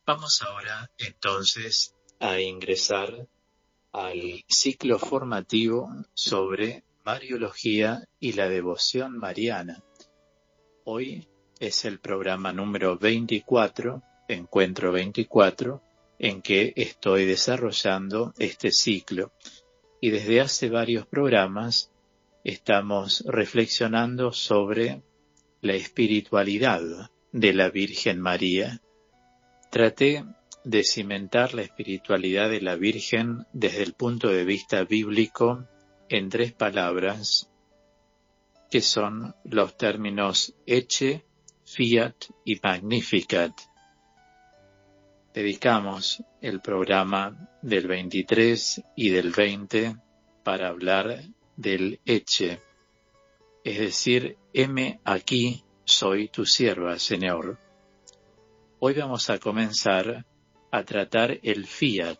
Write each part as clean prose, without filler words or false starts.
Vamos ahora entonces a ingresar al ciclo formativo sobre Mariología y la devoción mariana. Hoy es el programa número 24, encuentro 24, en que estoy desarrollando este ciclo. Y desde hace varios programas estamos reflexionando sobre la espiritualidad de la Virgen María. Traté de cimentar la espiritualidad de la Virgen desde el punto de vista bíblico en 3 palabras, que son los términos Ecce, Fiat y Magnificat. Dedicamos el programa del 23 y del 20 para hablar del Ecce, es decir, heme aquí, soy tu sierva, Señor. Hoy vamos a comenzar a tratar el Fiat.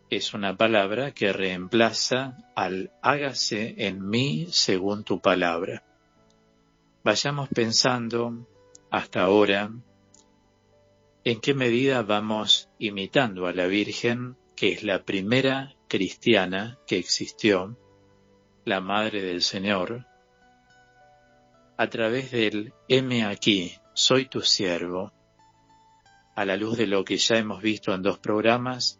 Es una palabra que reemplaza al hágase en mí según tu palabra. Vayamos pensando hasta ahora en qué medida vamos imitando a la Virgen, que es la primera cristiana que existió, la Madre del Señor, a través del heme aquí, soy tu siervo. A la luz de lo que ya hemos visto en 2 programas,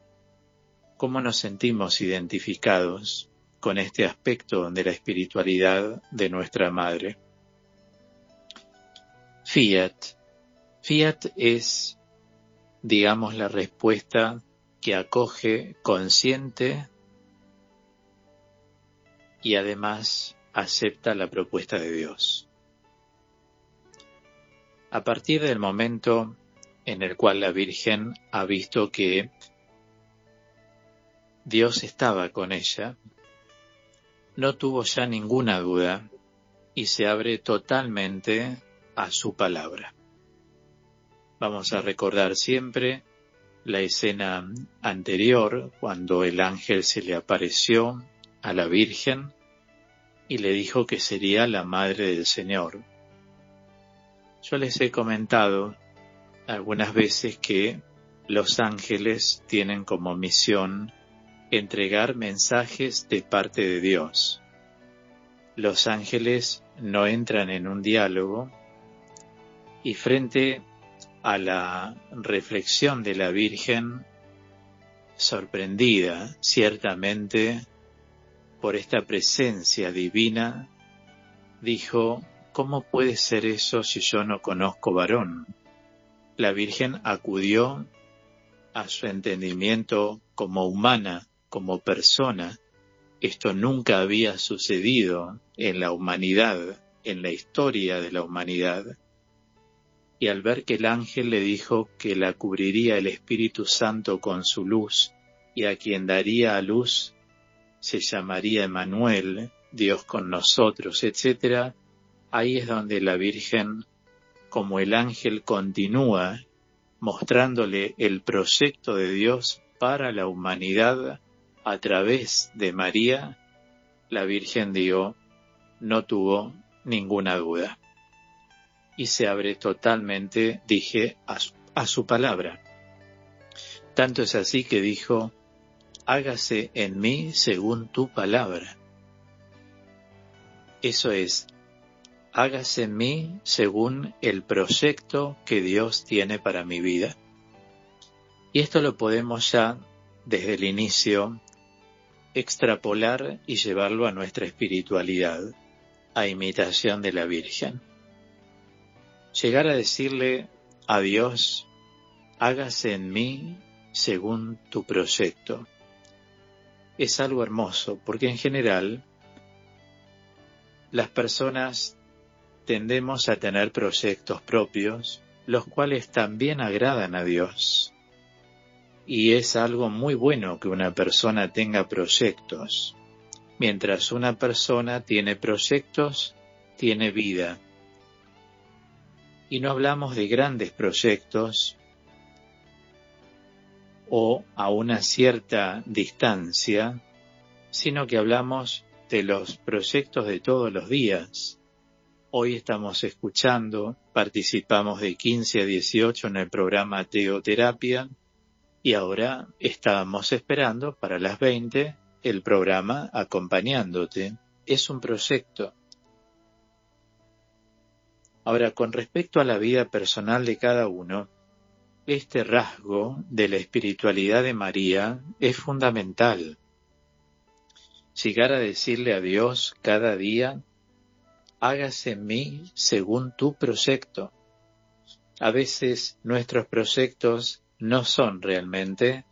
cómo nos sentimos identificados con este aspecto de la espiritualidad de nuestra Madre. Fiat. Fiat es, digamos, la respuesta que acoge consciente y además acepta la propuesta de Dios. A partir del momento en el cual la Virgen ha visto que Dios estaba con ella, no tuvo ya ninguna duda y se abre totalmente a su palabra. Vamos a recordar siempre la escena anterior, cuando el ángel se le apareció a la Virgen y le dijo que sería la Madre del Señor. Yo les he comentado algunas veces que los ángeles tienen como misión entregar mensajes de parte de Dios. Los ángeles no entran en un diálogo y frente a la reflexión de la Virgen, sorprendida ciertamente por esta presencia divina, dijo: ¿cómo puede ser eso si yo no conozco varón? La Virgen acudió a su entendimiento como humana, como persona. Esto nunca había sucedido en la humanidad, en la historia de la humanidad. Y al ver que el ángel le dijo que la cubriría el Espíritu Santo con su luz, y a quien daría a luz se llamaría Emmanuel, Dios con nosotros, etc., ahí es donde la Virgen, como el ángel, continúa mostrándole el proyecto de Dios para la humanidad a través de María. La Virgen, no tuvo ninguna duda y se abre totalmente, a su palabra. Tanto es así que dijo: hágase en mí según tu palabra. Eso es, hágase en mí según el proyecto que Dios tiene para mi vida. Y esto lo podemos ya, desde el inicio, extrapolar y llevarlo a nuestra espiritualidad, a imitación de la Virgen. Llegar a decirle a Dios: hágase en mí según tu proyecto. Es algo hermoso, porque en general las personas tendemos a tener proyectos propios, los cuales también agradan a Dios. Y es algo muy bueno que una persona tenga proyectos. Mientras una persona tiene proyectos, tiene vida. Y no hablamos de grandes proyectos o a una cierta distancia, sino que hablamos de los proyectos de todos los días. Hoy estamos escuchando, participamos de 15 a 18 en el programa Teoterapia y ahora estábamos esperando para las 20 el programa Acompañándote. Es un proyecto. Ahora, con respecto a la vida personal de cada uno, este rasgo de la espiritualidad de María es fundamental. Llegar a decirle a Dios cada día, hágase en mí según tu proyecto. A veces nuestros proyectos no son realmente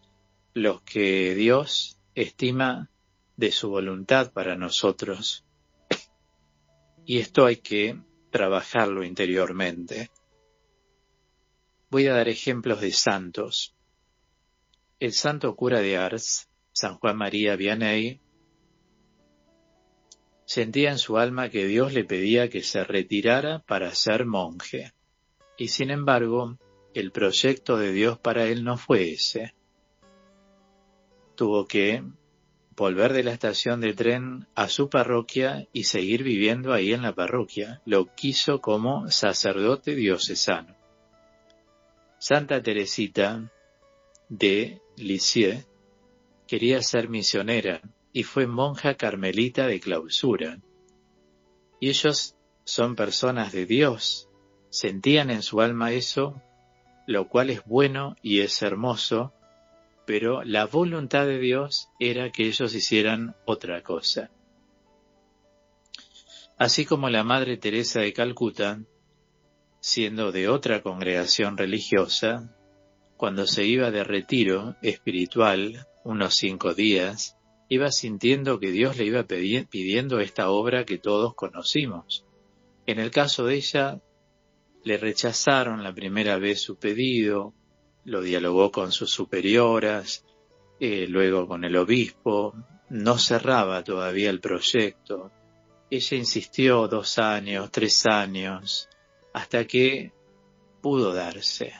los que Dios estima de su voluntad para nosotros. Y esto hay que trabajarlo interiormente. Voy a dar ejemplos de santos. El santo cura de Ars, San Juan María Vianney, sentía en su alma que Dios le pedía que se retirara para ser monje. Y sin embargo, el proyecto de Dios para él no fue ese. Tuvo que volver de la estación de tren a su parroquia y seguir viviendo ahí en la parroquia. Lo quiso como sacerdote diocesano. Santa Teresita de Lisieux quería ser misionera y fue monja carmelita de clausura. Y ellos son personas de Dios, sentían en su alma eso, lo cual es bueno y es hermoso, pero la voluntad de Dios era que ellos hicieran otra cosa. Así como la Madre Teresa de Calcuta, siendo de otra congregación religiosa, cuando se iba de retiro espiritual, unos 5 días, iba sintiendo que Dios le iba pidiendo esta obra que todos conocimos. En el caso de ella, le rechazaron la primera vez su pedido, lo dialogó con sus superioras, luego con el obispo, no cerraba todavía el proyecto. Ella insistió 2 años, 3 años, hasta que pudo darse.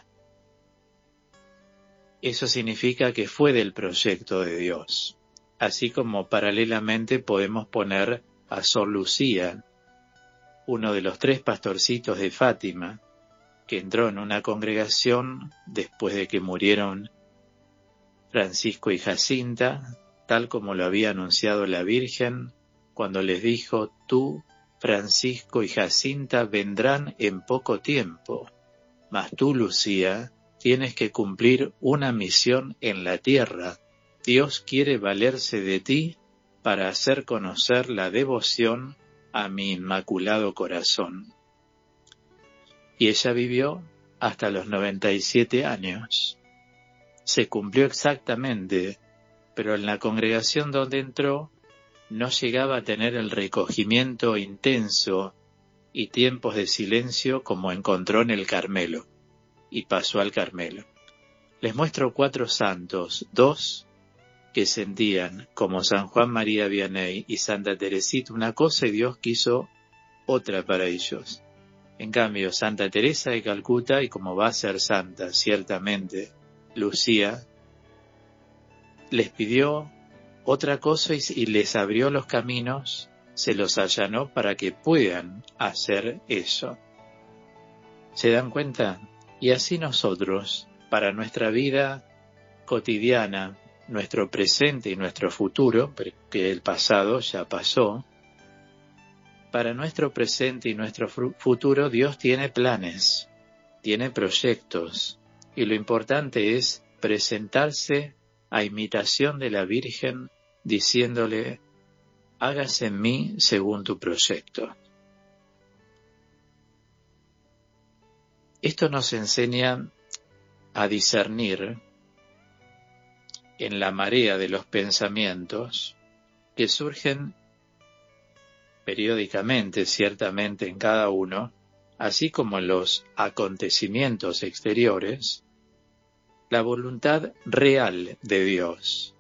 Eso significa que fue del proyecto de Dios. Así como paralelamente podemos poner a Sor Lucía, uno de los 3 pastorcitos de Fátima, que entró en una congregación después de que murieron Francisco y Jacinta, tal como lo había anunciado la Virgen, cuando les dijo, tú, Francisco y Jacinta vendrán en poco tiempo, mas tú, Lucía, tienes que cumplir una misión en la tierra. Dios quiere valerse de ti para hacer conocer la devoción a mi inmaculado corazón. Y ella vivió hasta los 97 años. Se cumplió exactamente, pero en la congregación donde entró no llegaba a tener el recogimiento intenso y tiempos de silencio como encontró en el Carmelo, y pasó al Carmelo. Les muestro 4 santos, 2 que sentían, como San Juan María Vianney y Santa Teresita, una cosa y Dios quiso otra para ellos. En cambio, Santa Teresa de Calcuta, y como va a ser santa, ciertamente, Lucía, les pidió otra cosa y les abrió los caminos, se los allanó para que puedan hacer eso. ¿Se dan cuenta? Y así nosotros, para nuestra vida cotidiana, nuestro presente y nuestro futuro, porque el pasado ya pasó, para nuestro presente y nuestro futuro Dios tiene planes, tiene proyectos, y lo importante es presentarse a imitación de la Virgen, diciéndole, hágase en mí según tu proyecto. Esto nos enseña a discernir en la marea de los pensamientos que surgen periódicamente, ciertamente en cada uno, así como en los acontecimientos exteriores, la voluntad real de Dios.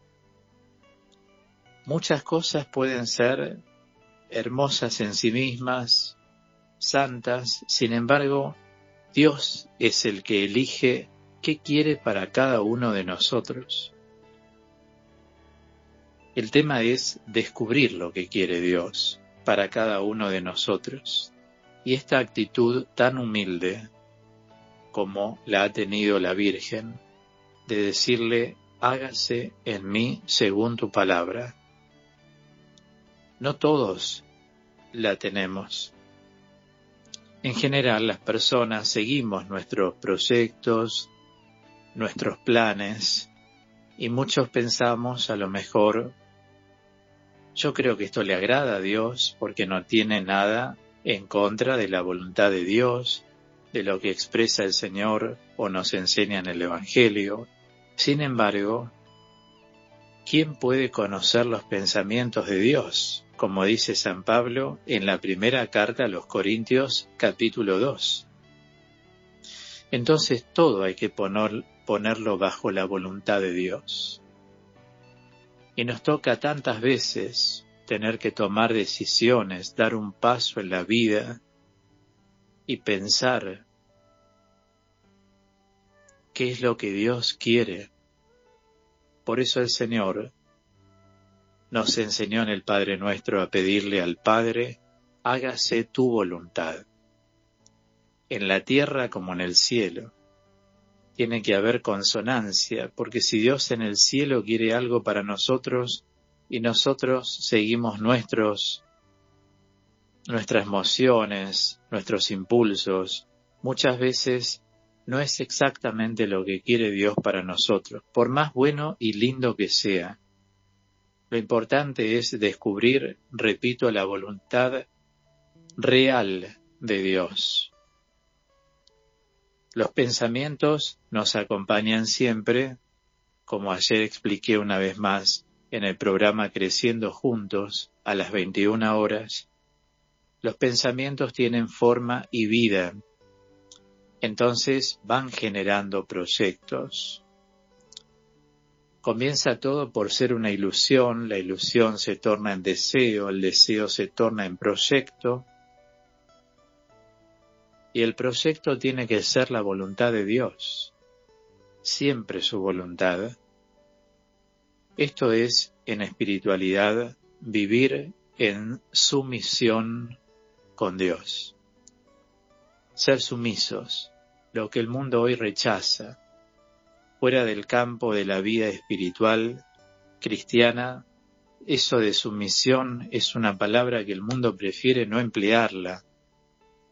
Muchas cosas pueden ser hermosas en sí mismas, santas, sin embargo, Dios es el que elige qué quiere para cada uno de nosotros. El tema es descubrir lo que quiere Dios para cada uno de nosotros. Y esta actitud tan humilde como la ha tenido la Virgen, de decirle, hágase en mí según tu palabra. No todos la tenemos. En general, las personas seguimos nuestros proyectos, nuestros planes, y muchos pensamos, a lo mejor, yo creo que esto le agrada a Dios porque no tiene nada en contra de la voluntad de Dios, de lo que expresa el Señor o nos enseña en el Evangelio. Sin embargo, ¿quién puede conocer los pensamientos de Dios? Como dice San Pablo en la primera carta a los Corintios, capítulo 2. Entonces todo hay que ponerlo bajo la voluntad de Dios. Y nos toca tantas veces tener que tomar decisiones, dar un paso en la vida y pensar qué es lo que Dios quiere. Por eso el Señor nos enseñó en el Padre Nuestro a pedirle al Padre, hágase tu voluntad, en la tierra como en el cielo. Tiene que haber consonancia, porque si Dios en el cielo quiere algo para nosotros y nosotros seguimos nuestras emociones, nuestros impulsos, muchas veces no es exactamente lo que quiere Dios para nosotros, por más bueno y lindo que sea. Lo importante es descubrir, repito, la voluntad real de Dios. Los pensamientos nos acompañan siempre, como ayer expliqué una vez más en el programa Creciendo Juntos a las 21 horas. Los pensamientos tienen forma y vida, entonces van generando proyectos. Comienza todo por ser una ilusión, la ilusión se torna en deseo, el deseo se torna en proyecto, y el proyecto tiene que ser la voluntad de Dios, siempre su voluntad. Esto es, en espiritualidad, vivir en sumisión con Dios. Ser sumisos, lo que el mundo hoy rechaza. Fuera del campo de la vida espiritual cristiana, eso de sumisión es una palabra que el mundo prefiere no emplearla,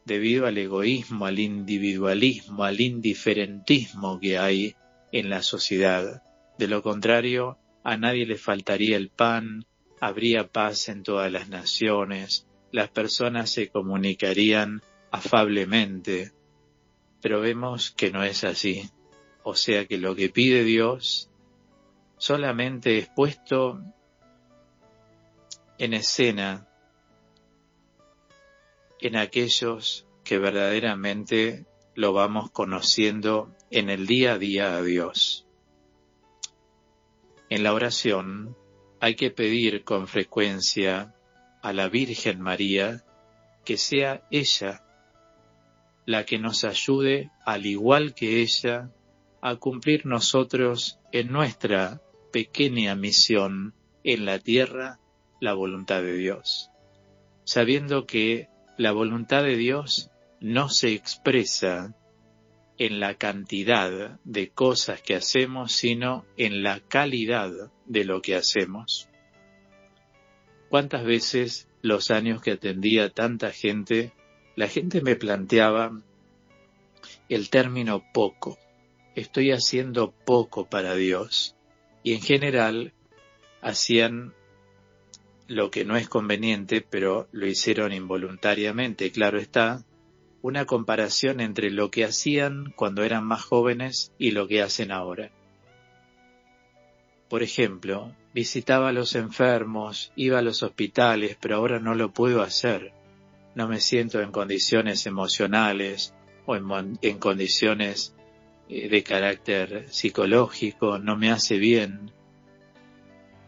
debido al egoísmo, al individualismo, al indiferentismo que hay en la sociedad. De lo contrario, a nadie le faltaría el pan, habría paz en todas las naciones, las personas se comunicarían afablemente, pero vemos que no es así. O sea que lo que pide Dios solamente es puesto en escena en aquellos que verdaderamente lo vamos conociendo en el día a día a Dios. En la oración hay que pedir con frecuencia a la Virgen María que sea ella la que nos ayude, al igual que ella, a cumplir nosotros en nuestra pequeña misión en la tierra la voluntad de Dios, sabiendo que la voluntad de Dios no se expresa en la cantidad de cosas que hacemos, sino en la calidad de lo que hacemos. ¿Cuántas veces los años que atendía a tanta gente, la gente me planteaba el término poco? Estoy haciendo poco para Dios. Y en general hacían lo que no es conveniente, pero lo hicieron involuntariamente, claro está, una comparación entre lo que hacían cuando eran más jóvenes y lo que hacen ahora. Por ejemplo, visitaba a los enfermos, iba a los hospitales, pero ahora no lo puedo hacer. No me siento en condiciones emocionales o en condiciones de carácter psicológico, no me hace bien.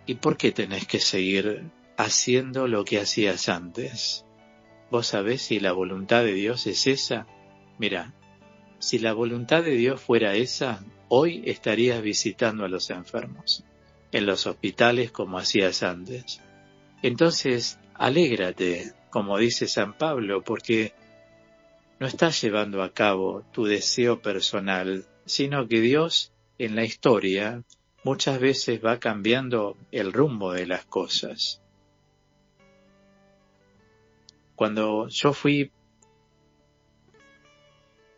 ¿Y por qué tenés que seguir haciendo lo que hacías antes? ¿Vos sabés si la voluntad de Dios es esa? Mirá, si la voluntad de Dios fuera esa, hoy estarías visitando a los enfermos, en los hospitales como hacías antes. Entonces, alégrate, como dice San Pablo, porque no estás llevando a cabo tu deseo personal, sino que Dios en la historia muchas veces va cambiando el rumbo de las cosas. Cuando yo fui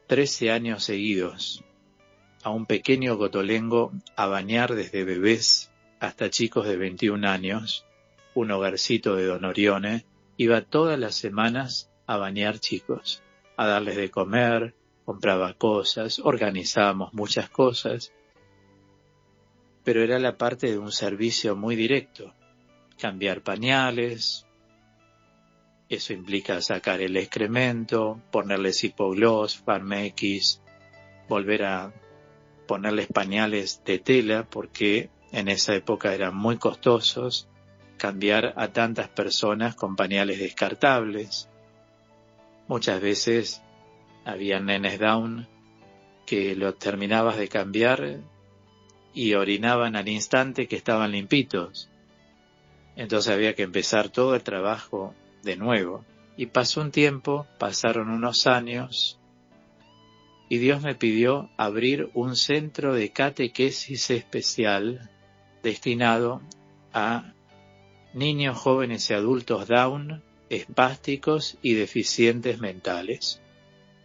13 años seguidos a un pequeño Cotolengo a bañar desde bebés hasta chicos de 21 años, un hogarcito de Don Orione, iba todas las semanas a bañar chicos, a darles de comer, compraba cosas, organizábamos muchas cosas, pero era la parte de un servicio muy directo, cambiar pañales, eso implica sacar el excremento, ponerles hipogloss, Farmex, volver a ponerles pañales de tela, porque en esa época eran muy costosos, cambiar a tantas personas con pañales descartables. Muchas veces había nenes down que lo terminabas de cambiar y orinaban al instante que estaban limpitos. Entonces había que empezar todo el trabajo de nuevo. Y pasó un tiempo, pasaron unos años, y Dios me pidió abrir un centro de catequesis especial destinado a niños, jóvenes y adultos down, espásticos y deficientes mentales.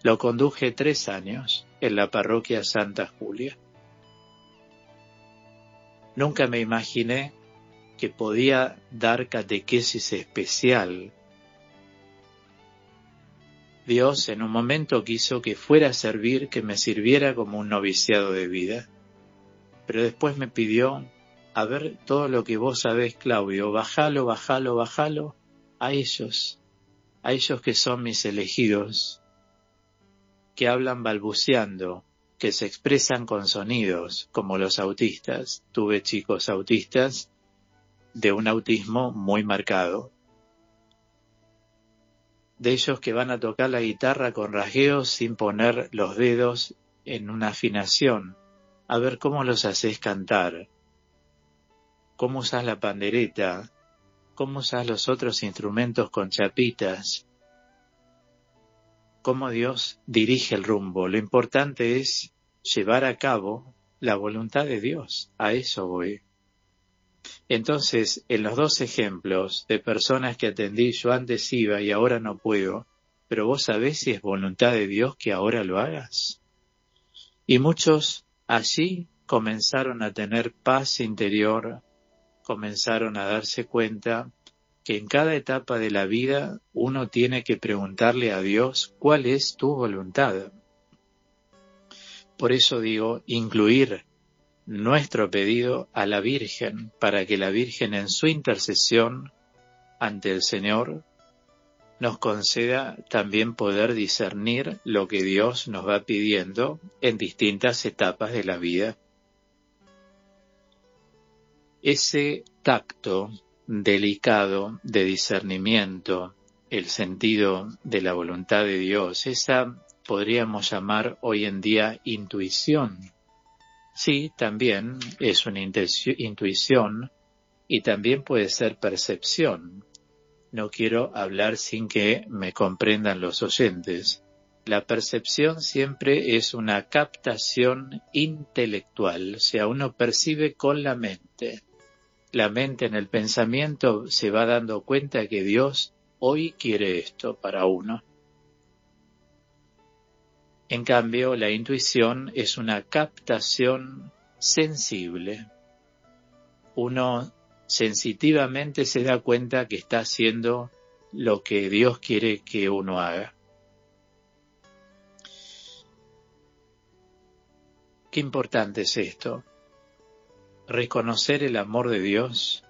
Lo conduje 3 años en la parroquia Santa Julia. Nunca me imaginé que podía dar catequesis especial. Dios en un momento quiso que fuera a servir, que me sirviera como un noviciado de vida. Pero después me pidió, a ver, todo lo que vos sabés, Claudio, bajalo a ellos que son mis elegidos, que hablan balbuceando, que se expresan con sonidos, como los autistas. Tuve chicos autistas de un autismo muy marcado. De ellos que van a tocar la guitarra con rasgueos sin poner los dedos en una afinación. A ver cómo los haces cantar, cómo usas la pandereta, cómo usas los otros instrumentos con chapitas, cómo Dios dirige el rumbo. Lo importante es llevar a cabo la voluntad de Dios. A eso voy. Entonces, en los 2 ejemplos de personas que atendí, yo antes iba y ahora no puedo, pero vos sabés si es voluntad de Dios que ahora lo hagas. Y muchos allí comenzaron a tener paz interior, comenzaron a darse cuenta que en cada etapa de la vida uno tiene que preguntarle a Dios cuál es tu voluntad. Por eso digo, incluir nuestro pedido a la Virgen, para que la Virgen en su intercesión ante el Señor nos conceda también poder discernir lo que Dios nos va pidiendo en distintas etapas de la vida. Ese tacto delicado de discernimiento, el sentido de la voluntad de Dios, esa podríamos llamar hoy en día intuición. Sí, también es una intuición y también puede ser percepción. No quiero hablar sin que me comprendan los oyentes. La percepción siempre es una captación intelectual, o sea, uno percibe con la mente. La mente en el pensamiento se va dando cuenta que Dios hoy quiere esto para uno. En cambio, la intuición es una captación sensible. Uno sensitivamente se da cuenta que está haciendo lo que Dios quiere que uno haga. Qué importante es esto. Reconocer el amor de Dios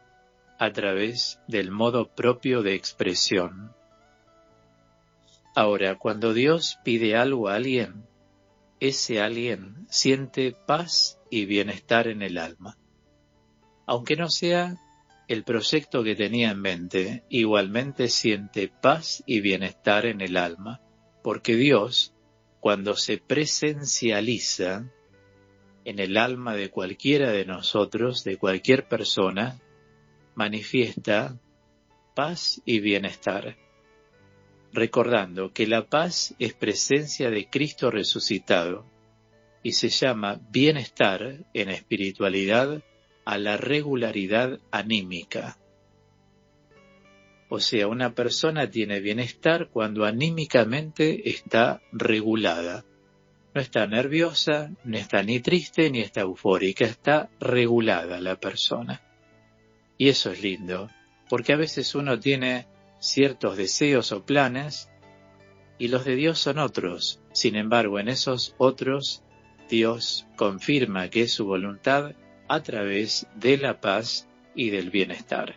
a través del modo propio de expresión. Ahora, cuando Dios pide algo a alguien, ese alguien siente paz y bienestar en el alma. Aunque no sea el proyecto que tenía en mente, igualmente siente paz y bienestar en el alma, porque Dios, cuando se presencializa en el alma de cualquiera de nosotros, de cualquier persona, manifiesta paz y bienestar. recordando que la paz es presencia de Cristo resucitado y se llama bienestar en espiritualidad a la regularidad anímica. O sea, una persona tiene bienestar cuando anímicamente está regulada. No está nerviosa, no está ni triste ni está eufórica, está regulada la persona. Y eso es lindo, porque a veces uno tiene ciertos deseos o planes y los de Dios son otros. Sin embargo, en esos otros, Dios confirma que es su voluntad a través de la paz y del bienestar.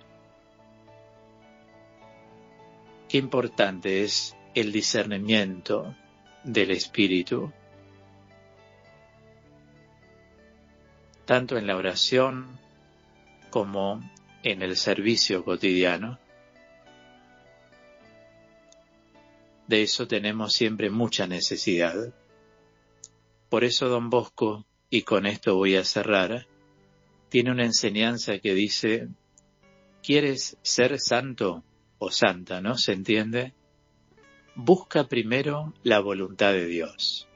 Qué importante es el discernimiento del Espíritu, tanto en la oración como en el servicio cotidiano. De eso tenemos siempre mucha necesidad. Por eso Don Bosco, y con esto voy a cerrar, tiene una enseñanza que dice: ¿quieres ser santo o santa, no? ¿Se entiende? Busca primero la voluntad de Dios.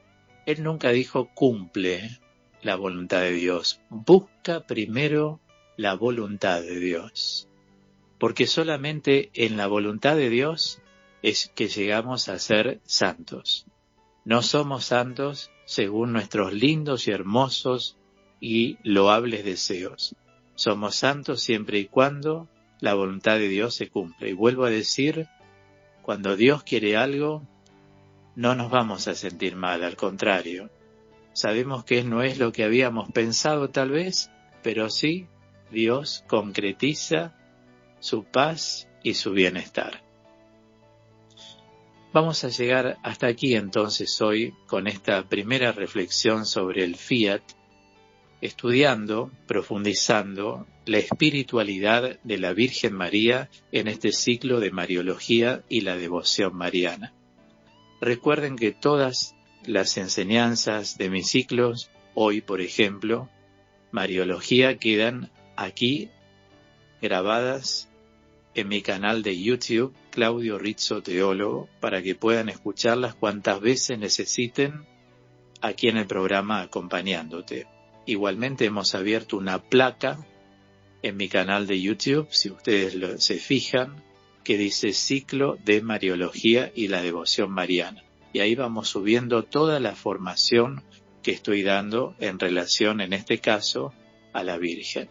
Él nunca dijo cumple la voluntad de Dios. Busca primero la voluntad de Dios. Porque solamente en la voluntad de Dios es que llegamos a ser santos. No somos santos según nuestros lindos y hermosos y loables deseos. Somos santos siempre y cuando la voluntad de Dios se cumple. Y vuelvo a decir, cuando Dios quiere algo, no nos vamos a sentir mal, al contrario. Sabemos que no es lo que habíamos pensado tal vez, pero sí, Dios concretiza su paz y su bienestar. Vamos a llegar hasta aquí entonces hoy con esta primera reflexión sobre el Fiat, estudiando, profundizando la espiritualidad de la Virgen María en este ciclo de Mariología y la devoción mariana. Recuerden que todas las enseñanzas de mis ciclos, hoy por ejemplo, Mariología, quedan aquí grabadas en mi canal de YouTube, Claudio Rizzo Teólogo, para que puedan escucharlas cuantas veces necesiten aquí en el programa acompañándote. Igualmente hemos abierto una placa en mi canal de YouTube, si ustedes se fijan, que dice Ciclo de Mariología y la Devoción Mariana. Y ahí vamos subiendo toda la formación que estoy dando en relación, en este caso, a la Virgen.